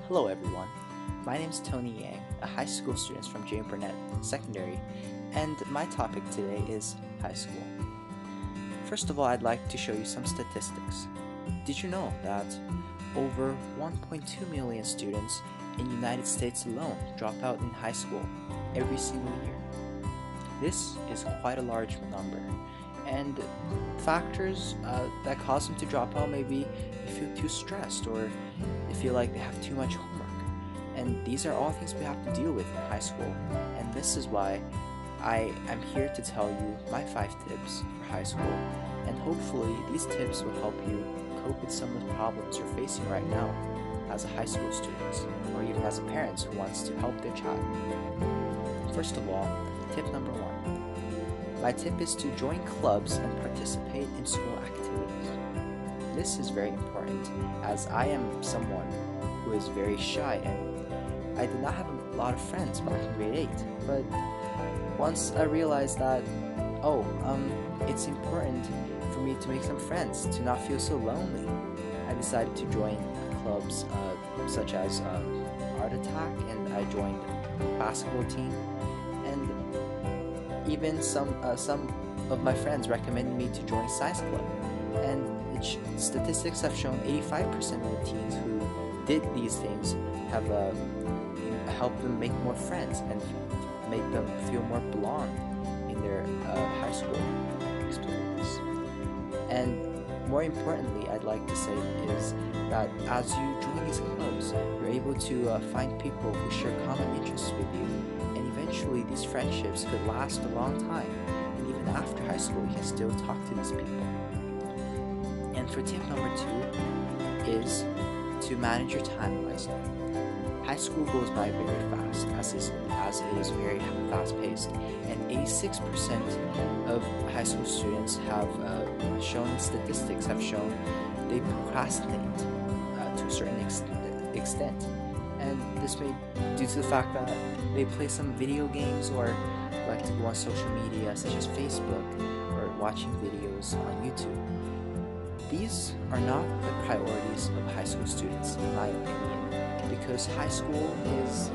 Hello everyone, my name is Tony Yang, a high school student from J. Burnett Secondary, and my topic today is high school. First of all, I'd like to show you some statistics. Did you know that over 1.2 million students in the United States alone drop out in high school every single year? This is quite a large number, and factors that cause them to drop out may be they feel too stressed or they feel like they have too much homework. And these are all things we have to deal with in high school, and this is why I am here to tell you my 5 tips for high school, and hopefully these tips will help you cope with some of the problems you're facing right now as a high school student, or even as a parent who wants to help their child. First of all, tip number 1. My tip is to join clubs and participate in school activities. This is very important as I am someone who is very shy and I did not have a lot of friends back in grade 8, but once I realized that, it's important for me to make some friends, to not feel so lonely, I decided to join clubs such as Art Attack, and I joined basketball team, and even some of my friends recommended me to join Science Club, and statistics have shown 85% of the teens who did these things have helped them make more friends and make them feel more belong in their high school experience. And more importantly, I'd like to say is that as you join these clubs, you're able to find people who share common interests with you, and eventually these friendships could last a long time, and even after high school you can still talk to these people. And for tip number 2 is to manage your time wisely. High school goes by very fast as it is very fast-paced, and 86% of high school students have statistics have shown they procrastinate to a certain extent, and this may due to the fact that they play some video games or like to go on social media such as Facebook or watching videos on YouTube. These are not the priorities of high school students, in my opinion, because high school is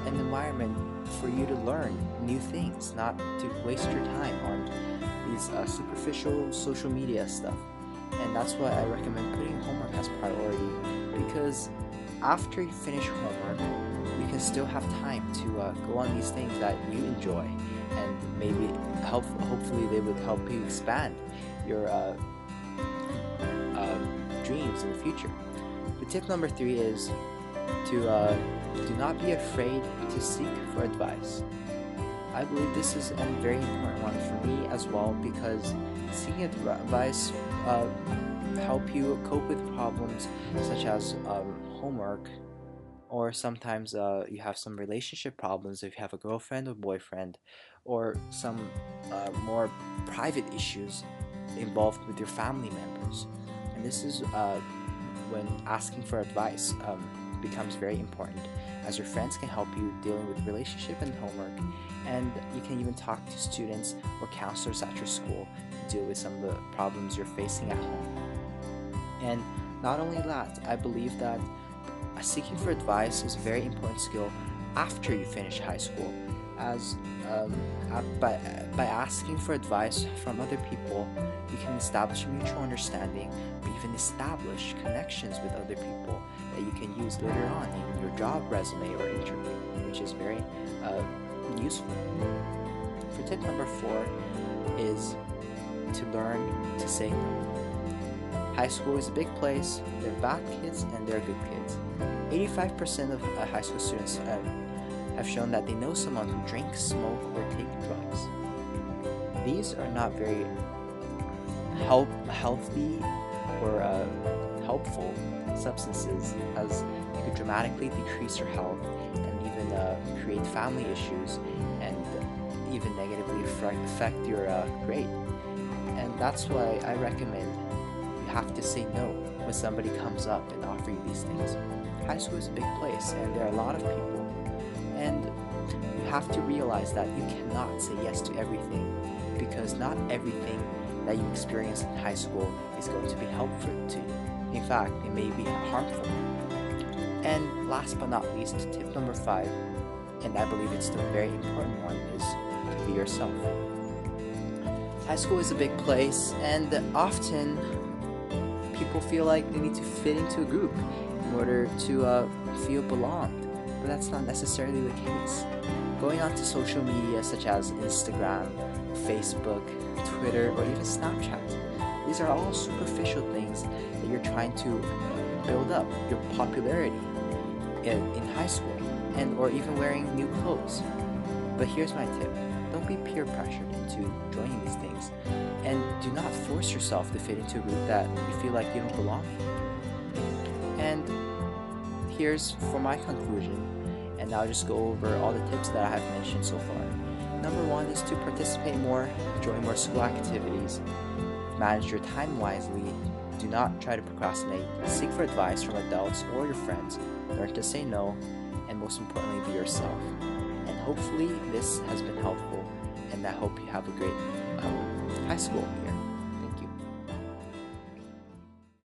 an environment for you to learn new things, not to waste your time on these superficial social media stuff. And that's why I recommend putting homework as priority, because after you finish homework, you can still have time to go on these things that you enjoy, and maybe hopefully they would help you expand your dreams in the future. The tip number 3 is to do not be afraid to seek for advice. I believe this is a very important one for me as well, because seeking advice help you cope with problems such as homework, or sometimes you have some relationship problems if you have a girlfriend or boyfriend, or some more private issues involved with your family members. And this is when asking for advice becomes very important, as your friends can help you dealing with relationship and homework, and you can even talk to students or counselors at your school to deal with some of the problems you're facing at home. And not only that, I believe that seeking for advice is a very important skill after you finish high school, as by asking for advice from other people, you can establish a mutual understanding, or even establish connections with other people that you can use later on in your job resume or interview, which is very useful. For tip number 4 is to learn to say no. High school is a big place. There are bad kids and there are good kids. 85% of high school students have shown that they know someone who drinks, smoke, or take drugs. These are not very healthy or helpful substances, as it could dramatically decrease your health and even create family issues and even negatively affect your grade. And that's why I recommend you have to say no when somebody comes up and offer you these things. High school is a big place and there are a lot of people, and you have to realize that you cannot say yes to everything, because not everything that you experience in high school is going to be helpful to you. In fact, it may be harmful. And last but not least, tip number 5, and I believe it's the very important one, is to be yourself. High school is a big place, and often people feel like they need to fit into a group in order to feel belonged, but that's not necessarily the case. Going onto social media such as Instagram, Facebook, Twitter, or even Snapchat, these are all superficial things that you're trying to build up your popularity in high school, and or even wearing new clothes. But here's my tip: don't be peer pressured into joining these things, and do not force yourself to fit into a group that you feel like you don't belong in. And here's for my conclusion, and now I'll just go over all the tips that I have mentioned so far. Number 1 is to participate more, join more school activities, manage your time wisely, do not try to procrastinate, seek for advice from adults or your friends, learn to say no, and most importantly, be yourself. And hopefully this has been helpful, and I hope you have a great high school.